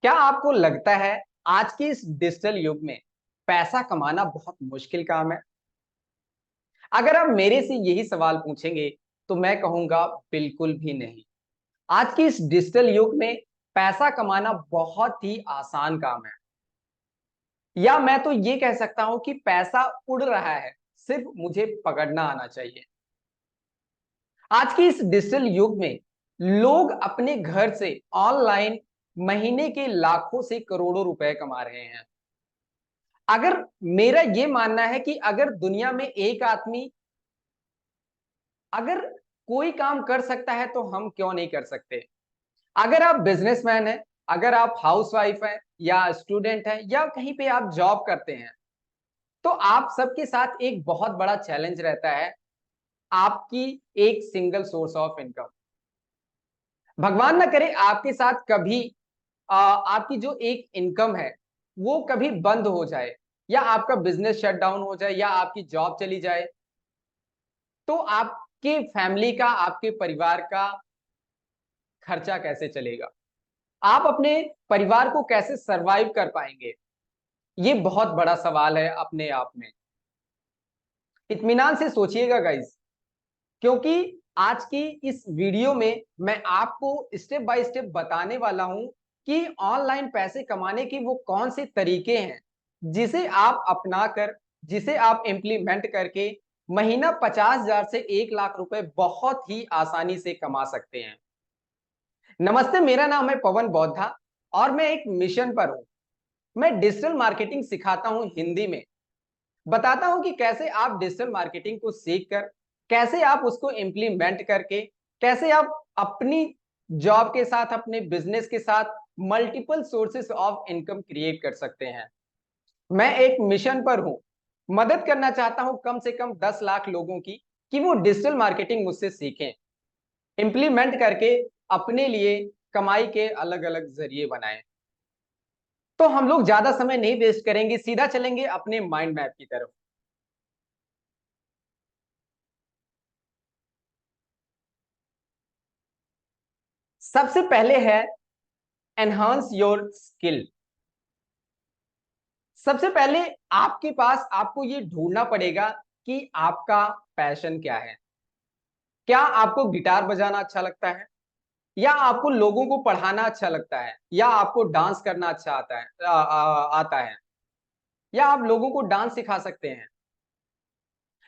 क्या आपको लगता है आज के इस डिजिटल युग में पैसा कमाना बहुत मुश्किल काम है? अगर आप मेरे से यही सवाल पूछेंगे तो मैं कहूंगा बिल्कुल भी नहीं। आज के इस डिजिटल युग में पैसा कमाना बहुत ही आसान काम है। या मैं तो ये कह सकता हूं कि पैसा उड़ रहा है, सिर्फ मुझे पकड़ना आना चाहिए। आज के इस डिजिटल युग में लोग अपने घर से ऑनलाइन महीने के लाखों से करोड़ों रुपए कमा रहे हैं। अगर मेरा ये मानना है कि अगर दुनिया में एक आदमी अगर कोई काम कर सकता है तो हम क्यों नहीं कर सकते। अगर आप बिजनेसमैन हैं, अगर आप हाउसवाइफ हैं या स्टूडेंट हैं या कहीं पे आप जॉब करते हैं, तो आप सबके साथ एक बहुत बड़ा चैलेंज रहता है, आपकी एक सिंगल सोर्स ऑफ इनकम। भगवान ना करे आपके साथ कभी आपकी जो एक इनकम है वो कभी बंद हो जाए, या आपका बिजनेस शट डाउन हो जाए, या आपकी जॉब चली जाए, तो आपके फैमिली का, आपके परिवार का खर्चा कैसे चलेगा? आप अपने परिवार को कैसे सरवाइव कर पाएंगे? ये बहुत बड़ा सवाल है अपने आप में। इत्मीनान से सोचिएगा गाइस, क्योंकि आज की इस वीडियो में मैं आपको स्टेप बाय स्टेप बताने वाला हूं कि ऑनलाइन पैसे कमाने के वो कौन से तरीके हैं जिसे आप अपनाकर, जिसे आप इंप्लीमेंट करके महीना 50,000 से 1 लाख रुपए बहुत ही आसानी से कमा सकते हैं। नमस्ते, मेरा नाम है पवन बौद्धा और मैं एक मिशन पर हूं। मैं डिजिटल मार्केटिंग सिखाता हूं हिंदी में। बताता हूं कि कैसे आप डिजिटल मार्केटिंग को सीखकर, कैसे आप उसको इंप्लीमेंट करके, कैसे आप अपनी जॉब के साथ, अपने बिजनेस के साथ multiple sources of income create कर सकते हैं। मैं एक मिशन पर हूं, मदद करना चाहता हूं कम से कम 10 लाख लोगों की, कि वो डिजिटल मार्केटिंग मुझसे सीखें, इंप्लीमेंट करके अपने लिए कमाई के अलग अलग जरिए बनाएं। तो हम लोग ज्यादा समय नहीं वेस्ट करेंगे, सीधा चलेंगे अपने माइंड मैप की तरफ। सबसे पहले है एनहांस योर स्किल। सबसे पहले आपके पास, आपको ये ढूंढना पड़ेगा कि आपका पैशन क्या है। क्या आपको गिटार बजाना अच्छा लगता है, या आपको लोगों को पढ़ाना अच्छा लगता है, या आपको डांस करना अच्छा आता है, आता है, या आप लोगों को डांस सिखा सकते हैं,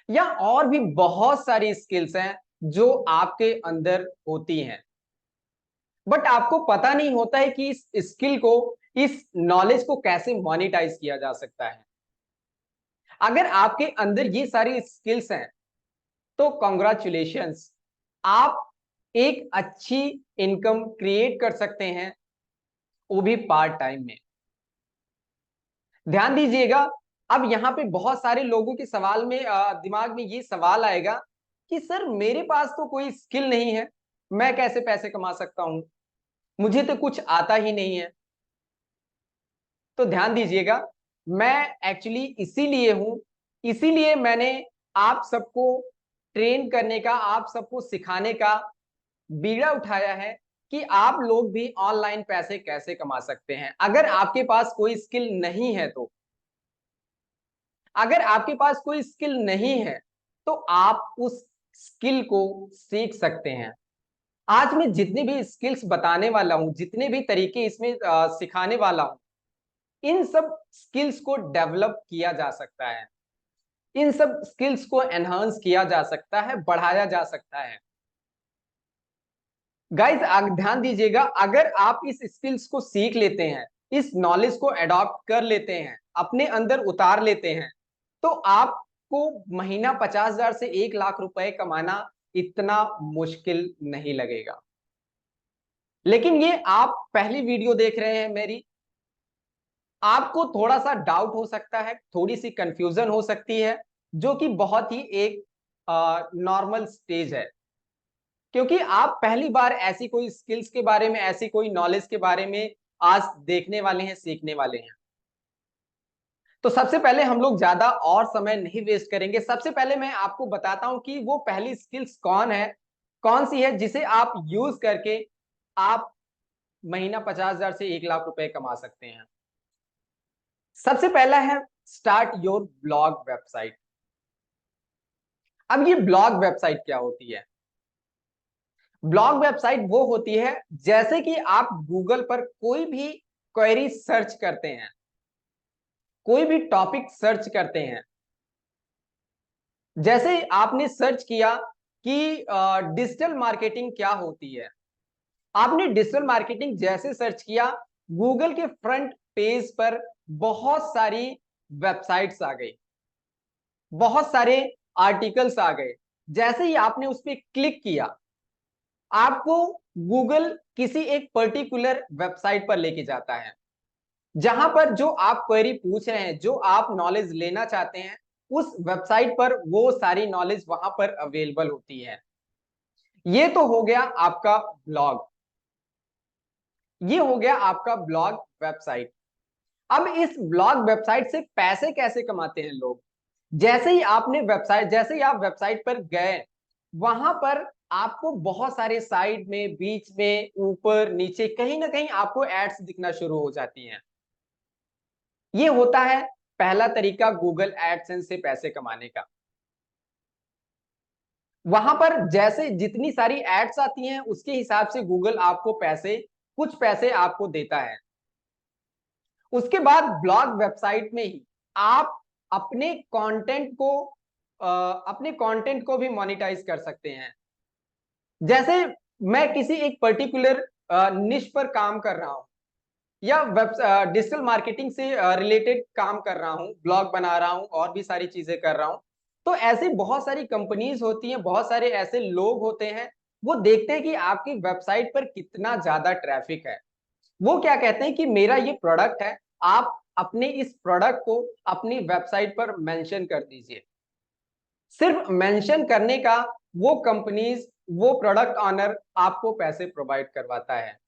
या और भी बहुत सारी स्किल्स हैं जो आपके अंदर होती हैं, बट आपको पता नहीं होता है कि इस स्किल को, इस नॉलेज को कैसे मोनेटाइज किया जा सकता है। अगर आपके अंदर ये सारी स्किल्स हैं तो कॉन्ग्रेचुलेशंस, आप एक अच्छी इनकम क्रिएट कर सकते हैं, वो भी पार्ट टाइम में। ध्यान दीजिएगा, अब यहाँ पे बहुत सारे लोगों के सवाल में दिमाग में ये सवाल आएगा कि सर मेरे पास तो कोई स्किल नहीं है, मैं कैसे पैसे कमा सकता हूं, मुझे तो कुछ आता ही नहीं है। तो ध्यान दीजिएगा, मैं एक्चुअली इसीलिए हूं, इसीलिए मैंने आप सबको ट्रेन करने का, आप सबको सिखाने का बीड़ा उठाया है कि आप लोग भी ऑनलाइन पैसे कैसे कमा सकते हैं। अगर आपके पास कोई स्किल नहीं है तो, अगर आपके पास कोई स्किल नहीं है तो आप उस स्किल को सीख सकते हैं। आज मैं जितने भी स्किल्स बताने वाला हूं, जितने भी तरीके इसमें सिखाने वाला हूं, इन सब स्किल्स को डेवलप किया जा सकता है, इन सब स्किल्स को एनहांस किया जा सकता है, बढ़ाया जा सकता है। गाइस ध्यान दीजिएगा, अगर आप इस स्किल्स को सीख लेते हैं, इस नॉलेज को अडॉप्ट कर लेते हैं, अपने अंदर उतार लेते हैं, तो आपको महीना 50,000 से 1 लाख रुपए कमाना इतना मुश्किल नहीं लगेगा। लेकिन ये आप पहली वीडियो देख रहे हैं मेरी, आपको थोड़ा सा डाउट हो सकता है, थोड़ी सी कंफ्यूजन हो सकती है, जो कि बहुत ही एक नॉर्मल स्टेज है, क्योंकि आप पहली बार ऐसी कोई स्किल्स के बारे में, ऐसी कोई नॉलेज के बारे में आज देखने वाले हैं, सीखने वाले हैं। तो सबसे पहले हम लोग ज्यादा और समय नहीं वेस्ट करेंगे। सबसे पहले मैं आपको बताता हूं कि वो पहली स्किल्स कौन है, कौन सी है जिसे आप यूज करके आप महीना 50,000 से 1 लाख रुपए कमा सकते हैं। सबसे पहला है स्टार्ट योर ब्लॉग वेबसाइट। अब ये ब्लॉग वेबसाइट क्या होती है? ब्लॉग वेबसाइट वो होती है जैसे कि आप गूगल पर कोई भी क्वेरी सर्च करते हैं, कोई भी टॉपिक सर्च करते हैं। जैसे आपने सर्च किया कि डिजिटल मार्केटिंग क्या होती है। आपने डिजिटल मार्केटिंग जैसे सर्च किया, गूगल के फ्रंट पेज पर बहुत सारी वेबसाइट्स आ गई, बहुत सारे आर्टिकल्स आ गए। जैसे ही आपने उस पर क्लिक किया, आपको गूगल किसी एक पर्टिकुलर वेबसाइट पर लेके जाता है, जहां पर जो आप क्वेरी पूछ रहे हैं, जो आप नॉलेज लेना चाहते हैं, उस वेबसाइट पर वो सारी नॉलेज वहां पर अवेलेबल होती है। ये तो हो गया आपका ब्लॉग, ये हो गया आपका ब्लॉग वेबसाइट। अब इस ब्लॉग वेबसाइट से पैसे कैसे कमाते हैं लोग? जैसे ही आप वेबसाइट पर गए, वहां पर आपको बहुत सारे साइड में, बीच में, ऊपर नीचे कहीं ना कहीं आपको एड्स दिखना शुरू हो जाती हैं। ये होता है पहला तरीका गूगल एडसेंस से पैसे कमाने का। वहां पर जैसे जितनी सारी एड्स आती हैं, उसके हिसाब से गूगल आपको कुछ पैसे आपको देता है। उसके बाद ब्लॉग वेबसाइट में ही आप अपने कंटेंट को भी मोनेटाइज कर सकते हैं। जैसे मैं किसी एक पर्टिकुलर निश पर काम कर रहा हूं, या डिजिटल मार्केटिंग से रिलेटेड काम कर रहा हूं, ब्लॉग बना रहा हूं और भी सारी चीजें कर रहा हूं, तो ऐसी बहुत सारी कंपनीज होती हैं, बहुत सारे ऐसे लोग होते हैं, वो देखते हैं कि आपकी वेबसाइट पर कितना ज्यादा ट्रैफिक है। वो क्या कहते हैं कि मेरा ये प्रोडक्ट है, आप अपने इस प्रोडक्ट को अपनी वेबसाइट पर मेंशन कर दीजिए। सिर्फ मेंशन करने का वो कंपनीज, वो प्रोडक्ट ऑनर आपको पैसे प्रोवाइड करवाता है।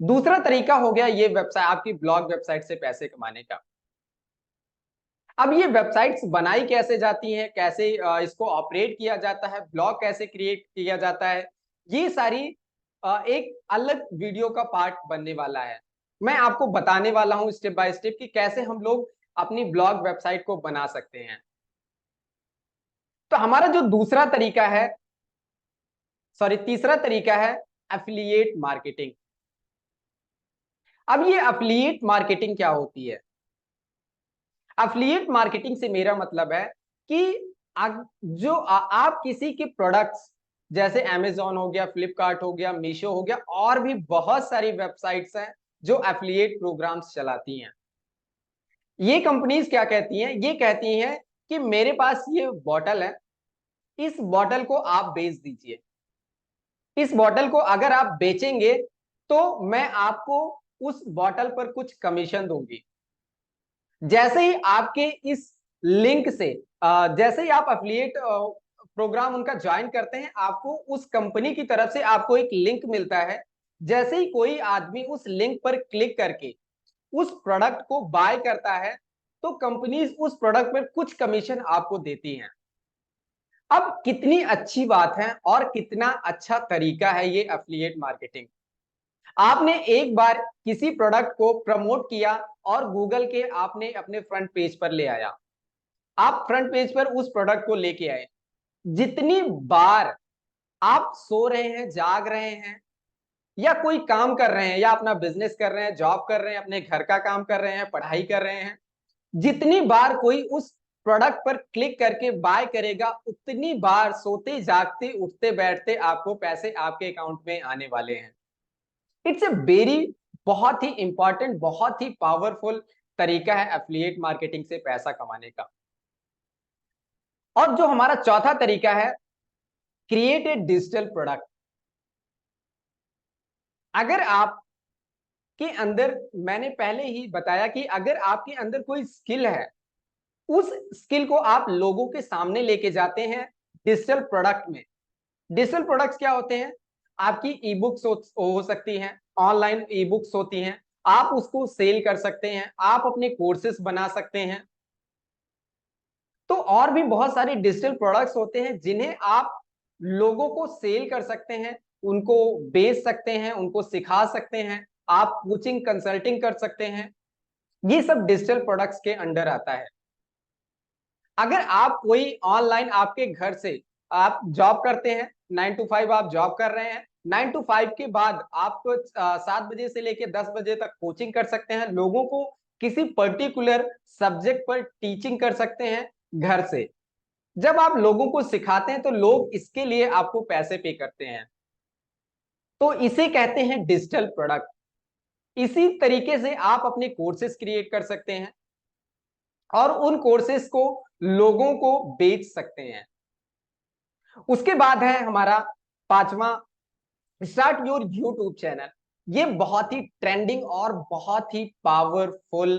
दूसरा तरीका हो गया ये वेबसाइट, आपकी ब्लॉग वेबसाइट से पैसे कमाने का। अब ये वेबसाइट्स बनाई कैसे जाती हैं, कैसे इसको ऑपरेट किया जाता है, ब्लॉग कैसे क्रिएट किया जाता है, ये सारी एक अलग वीडियो का पार्ट बनने वाला है। मैं आपको बताने वाला हूं स्टेप बाय स्टेप कि कैसे हम लोग अपनी ब्लॉग वेबसाइट को बना सकते हैं। तो हमारा जो तीसरा तरीका है एफिलिएट मार्केटिंग। अब ये एफिलिएट मार्केटिंग क्या होती है? एफिलिएट मार्केटिंग से मेरा मतलब है कि आप किसी के प्रोडक्ट्स, जैसे अमेज़न हो गया, फ्लिपकार्ट हो गया, मीशो हो गया, और भी बहुत सारी वेबसाइट्स हैं जो एफिलिएट प्रोग्राम्स चलाती हैं। ये कंपनीज क्या कहती हैं? ये कहती हैं कि मेरे पास ये बॉटल है, इस बॉटल को आप बेच दीजिए। इस बॉटल को अगर आप बेचेंगे तो मैं आपको उस बॉटल पर कुछ कमीशन दूंगी। जैसे ही आपके इस लिंक से जैसे ही आप एफिलिएट प्रोग्राम उनका ज्वाइन करते हैं, आपको उस कंपनी की तरफ से आपको एक लिंक मिलता है। जैसे ही कोई आदमी उस लिंक पर क्लिक करके उस प्रोडक्ट को बाय करता है, तो कंपनीज उस प्रोडक्ट पर कुछ कमीशन आपको देती हैं। अब कितनी अच्छी बात है और कितना अच्छा तरीका है ये एफिलिएट मार्केटिंग। आपने एक बार किसी प्रोडक्ट को प्रमोट किया और गूगल के आपने अपने फ्रंट पेज पर ले आया। आप फ्रंट पेज पर उस प्रोडक्ट को लेके आए। जितनी बार आप सो रहे हैं, जाग रहे हैं, या कोई काम कर रहे हैं, या अपना बिजनेस कर रहे हैं, जॉब कर रहे हैं, अपने घर का काम कर रहे हैं, पढ़ाई कर रहे हैं, जितनी बार कोई उस प्रोडक्ट पर क्लिक करके बाय करेगा, उतनी बार सोते जागते उठते बैठते आपको पैसे आपके अकाउंट में आने वाले हैं। इट्स अ वेरी, बहुत ही इंपॉर्टेंट, बहुत ही पावरफुल तरीका है एफिलिएट मार्केटिंग से पैसा कमाने का। और जो हमारा चौथा तरीका है, क्रिएट ए डिजिटल प्रोडक्ट। अगर आप के अंदर, मैंने पहले ही बताया कि अगर आपके अंदर कोई स्किल है, उस स्किल को आप लोगों के सामने लेके जाते हैं डिजिटल प्रोडक्ट में। डिजिटल प्रोडक्ट्स क्या होते हैं? आपकी ई बुक्स हो सकती हैं, ऑनलाइन ई बुक्स होती हैं, आप उसको सेल कर सकते हैं, आप अपने कोर्सेस बना सकते हैं। तो और भी बहुत सारे डिजिटल प्रोडक्ट्स होते हैं जिन्हें आप लोगों को सेल कर सकते हैं, उनको बेच सकते हैं, उनको सिखा सकते हैं, आप कोचिंग कंसल्टिंग कर सकते हैं। ये सब डिजिटल प्रोडक्ट्स के अंडर आता है। अगर आप कोई ऑनलाइन आपके घर से आप जॉब करते हैं, 9 टू 5 आप जॉब कर रहे हैं, 9 टू 5 के बाद आप 7 बजे से लेके 10 बजे तक कोचिंग कर सकते हैं, लोगों को किसी पर्टिकुलर सब्जेक्ट पर टीचिंग कर सकते हैं घर से। जब आप लोगों को सिखाते हैं तो लोग इसके लिए आपको पैसे पे करते हैं, तो इसे कहते हैं डिजिटल प्रोडक्ट। इसी तरीके से आप अपने कोर्सेज क्रिएट कर सकते हैं और उन कोर्सेज को लोगों को बेच सकते हैं। उसके बाद है हमारा पांचवा, स्टार्ट योर यूट्यूब चैनल। ये बहुत ही ट्रेंडिंग और बहुत ही पावरफुल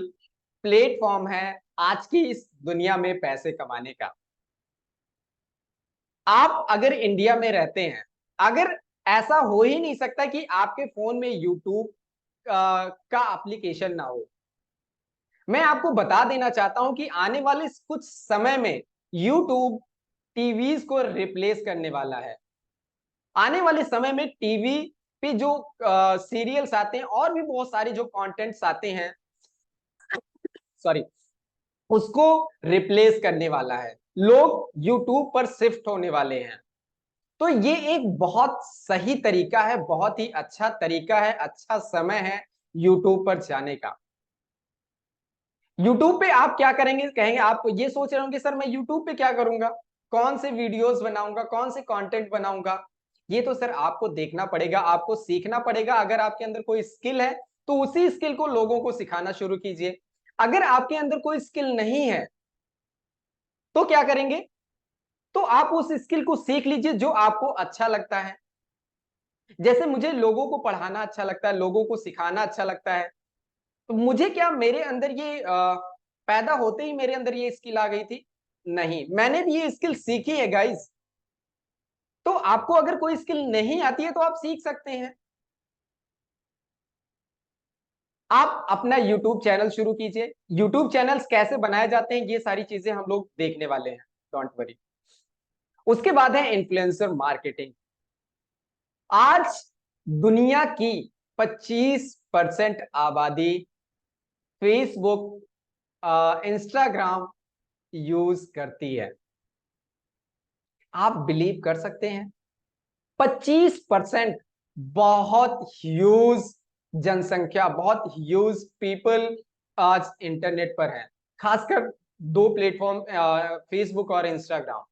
प्लेटफॉर्म है आज की इस दुनिया में पैसे कमाने का। आप अगर इंडिया में रहते हैं, अगर ऐसा हो ही नहीं सकता कि आपके फोन में यूट्यूब का एप्लीकेशन ना हो। मैं आपको बता देना चाहता हूं कि आने वाले कुछ समय में यूट्यूब टीवीज को रिप्लेस करने वाला है। आने वाले समय में टीवी पे जो सीरियल्स आते हैं और भी बहुत सारे जो कंटेंट्स आते हैं, सॉरी, उसको रिप्लेस करने वाला है। लोग यूट्यूब पर शिफ्ट होने वाले हैं। तो ये एक बहुत सही तरीका है, बहुत ही अच्छा तरीका है, अच्छा समय है यूट्यूब पर जाने का। यूट्यूब पे आप क्या करेंगे, कहेंगे आप ये सोच रहे होंगे सर मैं यूट्यूब पे क्या करूंगा, कौन से वीडियोस बनाऊंगा, कौन से कंटेंट बनाऊंगा। ये तो सर आपको देखना पड़ेगा, आपको सीखना पड़ेगा। अगर आपके अंदर कोई स्किल है तो उसी स्किल को लोगों को सिखाना शुरू कीजिए। अगर आपके अंदर कोई स्किल नहीं है तो क्या करेंगे, तो आप उस स्किल को सीख लीजिए जो आपको अच्छा लगता है। जैसे मुझे लोगों को पढ़ाना अच्छा लगता है, लोगों को सिखाना अच्छा लगता है, तो मुझे क्या मेरे अंदर ये पैदा होते ही मेरे अंदर ये स्किल आ गई थी? नहीं, मैंने भी ये स्किल सीखी है गाइस। तो आपको अगर कोई स्किल नहीं आती है तो आप सीख सकते हैं। आप अपना यूट्यूब चैनल शुरू कीजिए। यूट्यूब चैनल्स कैसे बनाए जाते हैं ये सारी चीजें हम लोग देखने वाले हैं, डोंट वरी। उसके बाद है इन्फ्लुएंसर मार्केटिंग। आज दुनिया की 25% आबादी फेसबुक, इंस्टाग्राम यूज करती है। आप बिलीव कर सकते हैं 25%, बहुत ह्यूज जनसंख्या, बहुत ह्यूज पीपल आज इंटरनेट पर है, खासकर दो प्लेटफॉर्म फेसबुक और इंस्टाग्राम।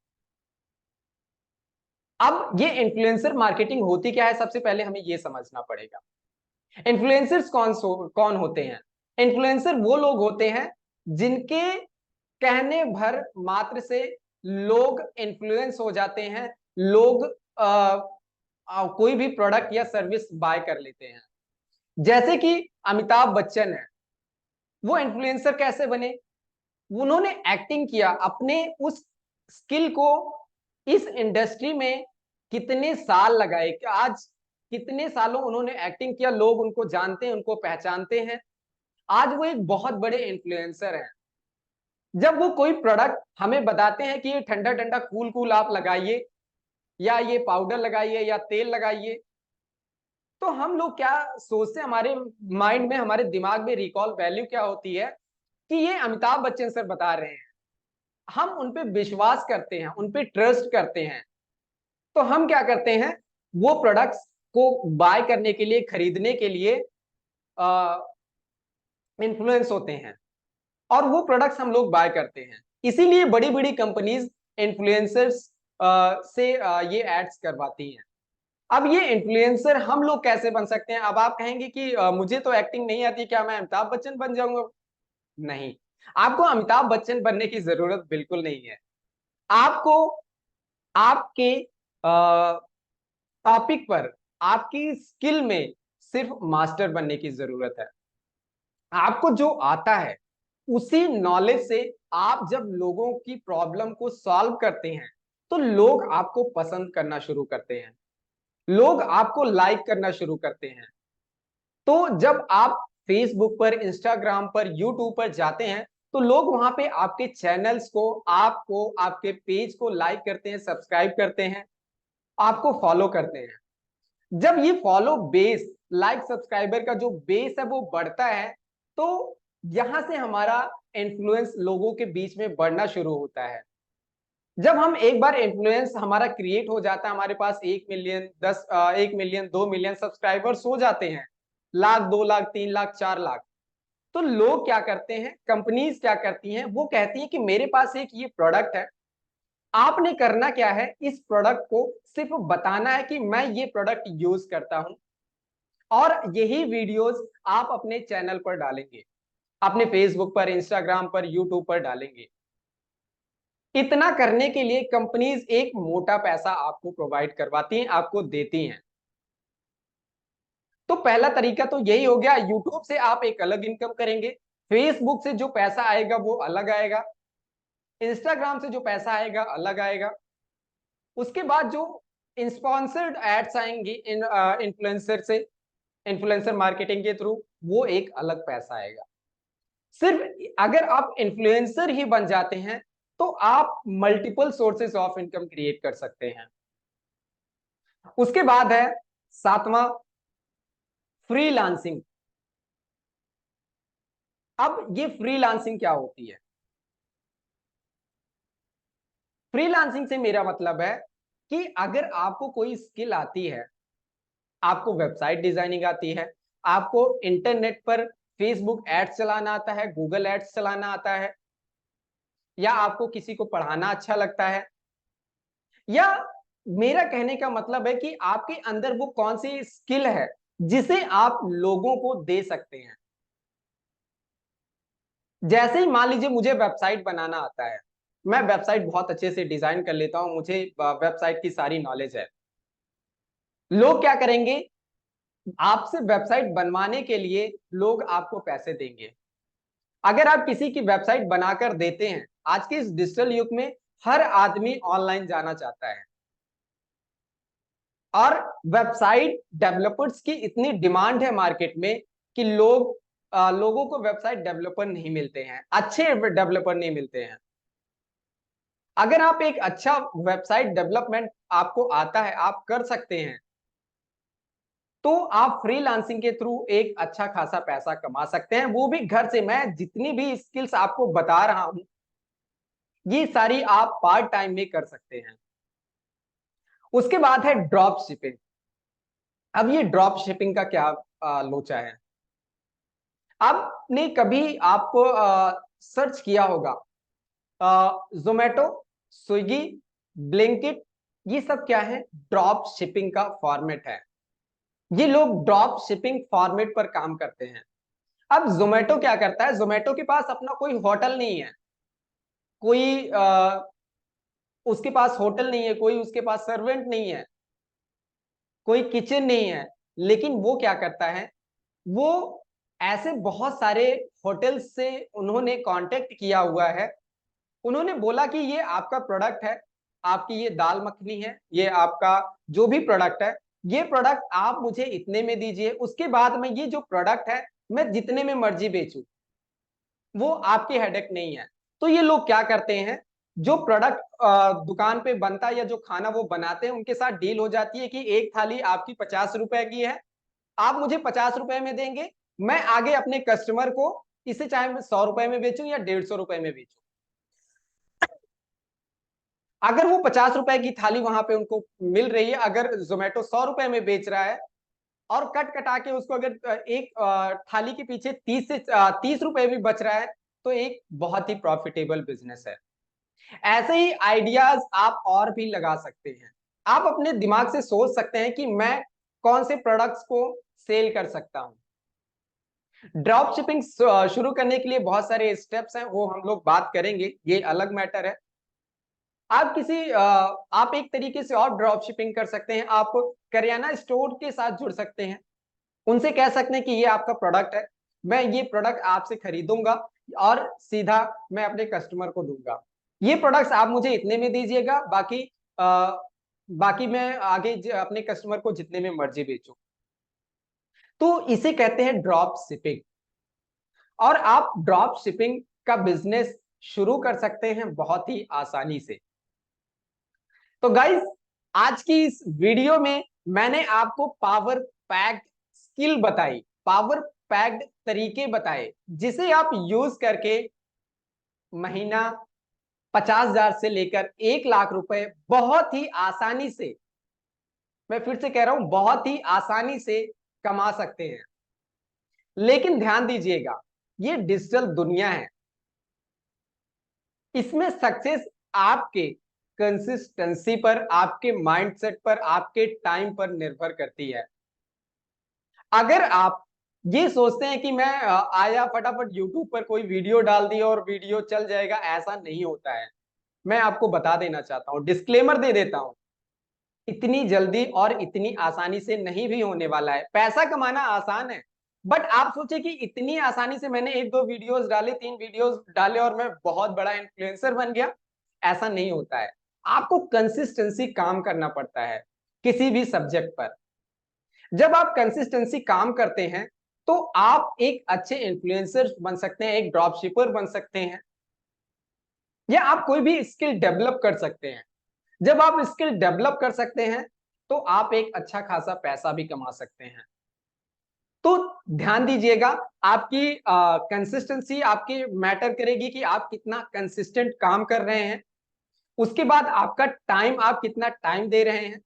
अब ये इन्फ्लुएंसर मार्केटिंग होती क्या है, सबसे पहले हमें ये समझना पड़ेगा। इन्फ्लुएंसर्स कौन होते हैं? इन्फ्लुएंसर वो लोग होते हैं जिनके कहने भर मात्र से लोग इन्फ्लुएंस हो जाते हैं, लोग कोई भी प्रोडक्ट या सर्विस बाय कर लेते हैं। जैसे कि अमिताभ बच्चन है, वो इन्फ्लुएंसर कैसे बने? उन्होंने एक्टिंग किया, अपने उस स्किल को इस इंडस्ट्री में कितने साल लगाए कि आज कितने सालों उन्होंने एक्टिंग किया, लोग उनको जानते हैं, उनको पहचानते हैं। आज वो एक बहुत बड़े इन्फ्लुएंसर हैं। जब वो कोई प्रोडक्ट हमें बताते हैं कि ये ठंडा ठंडा कूल कूल आप लगाइए, या ये पाउडर लगाइए या तेल लगाइए, तो हम लोग क्या सोचते हैं, हमारे माइंड में, हमारे दिमाग में रिकॉल वैल्यू क्या होती है कि ये अमिताभ बच्चन सर बता रहे हैं। हम उन पे विश्वास करते हैं, उन पे ट्रस्ट करते हैं। तो हम क्या करते हैं, वो प्रोडक्ट्स को बाय करने के लिए, खरीदने के लिए इन्फ्लुएंस होते हैं और वो प्रोडक्ट्स हम लोग बाय करते हैं। इसीलिए बड़ी बड़ी कंपनीज इन्फ्लुएंसर्स से ये एड्स करवाती हैं। अब ये इन्फ्लुएंसर हम लोग कैसे बन सकते हैं? अब आप कहेंगे कि मुझे तो एक्टिंग नहीं आती, क्या मैं अमिताभ बच्चन बन जाऊंगा? नहीं, आपको अमिताभ बच्चन बनने की जरूरत बिल्कुल नहीं है। आपको आपके टॉपिक पर, आपकी स्किल में सिर्फ मास्टर बनने की जरूरत है। आपको जो आता है उसी नॉलेज से आप जब लोगों की प्रॉब्लम को सॉल्व करते हैं तो लोग आपको पसंद करना शुरू करते हैं, लोग आपको लाइक करना शुरू करते हैं। तो जब आप फेसबुक पर, इंस्टाग्राम पर, यूट्यूब पर जाते हैं तो लोग वहां पे आपके चैनल्स को, आपको, आपके पेज को लाइक करते हैं, सब्सक्राइब करते हैं, आपको फॉलो करते हैं। जब ये फॉलो बेस, लाइक सब्सक्राइबर का जो बेस है वो बढ़ता है, तो यहां से हमारा इन्फ्लुएंस लोगों के बीच में बढ़ना शुरू होता है। जब हम एक बार इन्फ्लुएंस हमारा क्रिएट हो जाता है, हमारे पास 1 मिलियन 1 मिलियन 2 मिलियन सब्सक्राइबर्स हो जाते हैं, लाख 2 लाख 3 लाख 4 लाख, तो लोग क्या करते हैं, कंपनीज क्या करती हैं, वो कहती हैं कि मेरे पास एक ये प्रोडक्ट है, आपने करना क्या है, इस प्रोडक्ट को सिर्फ बताना है कि मैं ये प्रोडक्ट यूज करता हूं, और यही वीडियोस आप अपने चैनल पर डालेंगे, अपने फेसबुक पर, इंस्टाग्राम पर, यूट्यूब पर डालेंगे। इतना करने के लिए कंपनीज एक मोटा पैसा आपको प्रोवाइड करवाती हैं, आपको देती हैं। तो पहला तरीका तो यही हो गया, यूट्यूब से आप एक अलग इनकम करेंगे, फेसबुक से जो पैसा आएगा वो अलग आएगा, इंस्टाग्राम से जो पैसा आएगा अलग आएगा। उसके बाद जो स्पॉन्सर्ड एड्स आएंगी इन इन्फ्लुएंसर से, इन्फ्लुएंसर मार्केटिंग के थ्रू, वो एक अलग पैसा आएगा। सिर्फ अगर आप इन्फ्लुएंसर ही बन जाते हैं तो आप multiple sources of income create कर सकते हैं। उसके बाद है सातवां, फ्रीलांसिंग। अब ये फ्रीलांसिंग क्या होती है? फ्रीलांसिंग से मेरा मतलब है कि अगर आपको कोई स्किल आती है, आपको वेबसाइट डिजाइनिंग आती है, आपको इंटरनेट पर फेसबुक एड्स चलाना आता है, गूगल एड्स चलाना आता है, या आपको किसी को पढ़ाना अच्छा लगता है, या मेरा कहने का मतलब है कि आपके अंदर वो कौन सी स्किल है जिसे आप लोगों को दे सकते हैं। जैसे ही मान लीजिए मुझे वेबसाइट बनाना आता है, मैं वेबसाइट बहुत अच्छे से डिजाइन कर लेता हूं, मुझे वेबसाइट की सारी नॉलेज है, लोग क्या करेंगे, आपसे वेबसाइट बनवाने के लिए लोग आपको पैसे देंगे। अगर आप किसी की वेबसाइट बनाकर देते हैं, आज के इस डिजिटल युग में हर आदमी ऑनलाइन जाना चाहता है, और वेबसाइट डेवलपर्स की इतनी डिमांड है मार्केट में कि लोगों को वेबसाइट डेवलपर नहीं मिलते हैं, अच्छे डेवलपर नहीं मिलते हैं। अगर आप एक अच्छा वेबसाइट डेवलपमेंट आपको आता है, आप कर सकते हैं, तो आप फ्रीलांसिंग के थ्रू एक अच्छा खासा पैसा कमा सकते हैं, वो भी घर से। मैं जितनी भी स्किल्स आपको बता रहा हूं, ये सारी आप पार्ट टाइम में कर सकते हैं। उसके बाद है ड्रॉप शिपिंग। अब ये ड्रॉप शिपिंग का क्या लोचा है? आपने कभी आपको सर्च किया होगा, जोमेटो, स्विगी, ब्लिंकिट, ये सब क्या है? ड्रॉप शिपिंग का फॉर्मेट है। ये लोग ड्रॉप शिपिंग फॉर्मेट पर काम करते हैं। अब जोमेटो क्या करता है, जोमेटो के पास अपना कोई होटल नहीं है, कोई उसके पास होटल नहीं है, कोई उसके पास सर्वेंट नहीं है, कोई किचन नहीं है, लेकिन वो क्या करता है, वो ऐसे बहुत सारे होटल्स से उन्होंने कांटेक्ट किया हुआ है। उन्होंने बोला कि ये आपका प्रोडक्ट है, आपकी ये दाल मखनी है, ये आपका जो भी प्रोडक्ट है, ये प्रोडक्ट आप मुझे इतने में दीजिए, उसके बाद में ये जो प्रोडक्ट है मैं जितने में मर्जी बेचूं, वो आपकी हेडेक नहीं है। तो ये लोग क्या करते हैं, जो प्रोडक्ट दुकान पे बनता है या जो खाना वो बनाते हैं, उनके साथ डील हो जाती है कि एक थाली आपकी 50 रुपए की है, आप मुझे 50 रुपए में देंगे, मैं आगे अपने कस्टमर को इसे चाहे मैं 100 रुपए में बेचूं या 150 रुपए में बेचूं, अगर वो 50 रुपए की थाली वहां पे उनको मिल रही है, अगर जोमेटो 100 रुपए में बेच रहा है, और कट कटा के उसको अगर एक थाली के पीछे 30 रुपए भी बच रहा है, तो एक बहुत ही प्रॉफिटेबल बिजनेस है। ऐसे ही आइडियाज आप और भी लगा सकते हैं। आप अपने दिमाग से सोच सकते हैं कि मैं कौन से प्रोडक्ट्स को सेल कर सकता हूं। ड्रॉप शिपिंग शुरू करने के लिए बहुत सारे स्टेप्स हैं, वो हम लोग बात करेंगे, ये अलग मैटर है। आप एक तरीके से और ड्रॉप शिपिंग कर सकते हैं, आप करियाना स्टोर के साथ जुड़ सकते हैं, उनसे कह सकते हैं कि ये आपका प्रोडक्ट है, मैं ये प्रोडक्ट आपसे खरीदूंगा और सीधा मैं अपने कस्टमर को दूंगा, ये प्रोडक्ट्स आप मुझे इतने में दीजिएगा, बाकी मैं आगे अपने कस्टमर को जितने में मर्जी बेचूं। तो इसे कहते हैं ड्रॉप शिपिंग, और आप ड्रॉप शिपिंग का बिजनेस शुरू कर सकते हैं बहुत ही आसानी से। तो गाइस, आज की इस वीडियो में मैंने आपको पावर पैक्ड स्किल बताई, पावर पैक्ड तरीके बताए, जिसे आप यूज करके महीना 50,000 से लेकर 1 लाख रुपए बहुत ही आसानी से, मैं फिर से कह रहा हूं, बहुत ही आसानी से कमा सकते हैं। लेकिन ध्यान दीजिएगा, ये डिजिटल दुनिया है, इसमें सक्सेस आपके कंसिस्टेंसी पर, आपके माइंडसेट पर, आपके टाइम पर निर्भर करती है। अगर आप ये सोचते हैं कि मैं आया फटाफट यूट्यूब पर कोई वीडियो डाल दिया और वीडियो चल जाएगा, ऐसा नहीं होता है। मैं आपको बता देना चाहता हूं, डिस्क्लेमर दे देता हूं, इतनी जल्दी और इतनी आसानी से नहीं भी होने वाला है। पैसा कमाना आसान है, बट आप सोचे कि इतनी आसानी से मैंने 1-2 वीडियोस डाले, 3 वीडियोस डाले और मैं बहुत बड़ा इन्फ्लुएंसर बन गया, ऐसा नहीं होता है। आपको कंसिस्टेंसी काम करना पड़ता है किसी भी सब्जेक्ट पर। जब आप कंसिस्टेंसी काम करते हैं तो आप एक अच्छे इन्फ्लुएंसर बन सकते हैं, एक ड्रॉप शिपर बन सकते हैं, या आप कोई भी स्किल डेवलप कर सकते हैं। जब आप स्किल डेवलप कर सकते हैं तो आप एक अच्छा खासा पैसा भी कमा सकते हैं। तो ध्यान दीजिएगा, आपकी कंसिस्टेंसी आपकी मैटर करेगी कि आप कितना कंसिस्टेंट काम कर रहे हैं। उसके बाद आपका टाइम, आप कितना टाइम दे रहे हैं।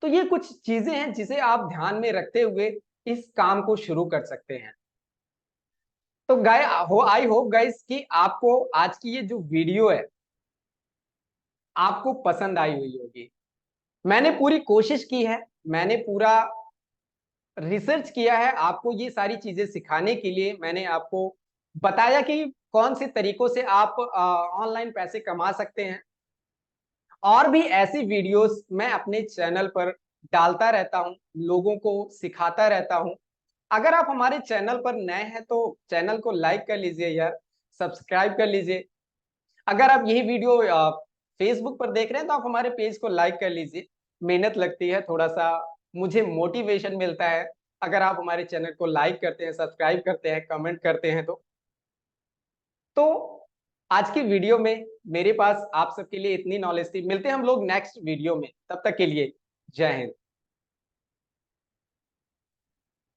तो ये कुछ चीजें हैं जिसे आप ध्यान में रखते हुए इस काम को शुरू कर सकते हैं। तो गाय हो आई होप गाइस कि आपको आज की ये जो वीडियो है आपको पसंद आई हुई होगी। मैंने पूरी कोशिश की है, मैंने पूरा रिसर्च किया है आपको ये सारी चीजें सिखाने के लिए। मैंने आपको बताया कि कौन से तरीकों से आप ऑनलाइन पैसे कमा सकते हैं। और भी ऐसी वीडियोस मैं अपने चैनल पर डालता रहता हूं, लोगों को सिखाता रहता हूं। अगर आप हमारे चैनल पर नए हैं तो चैनल को लाइक कर लीजिए यार, सब्सक्राइब कर लीजिए। अगर आप यही वीडियो फेसबुक पर देख रहे हैं तो आप हमारे पेज को लाइक कर लीजिए। मेहनत लगती है, थोड़ा सा मुझे मोटिवेशन मिलता है अगर आप हमारे चैनल को लाइक करते हैं, सब्सक्राइब करते हैं, कमेंट करते हैं। तो आज की वीडियो में मेरे पास आप सबके लिए इतनी नॉलेज थी। मिलते हैं हम लोग नेक्स्ट वीडियो में, तब तक के लिए जय हिंद।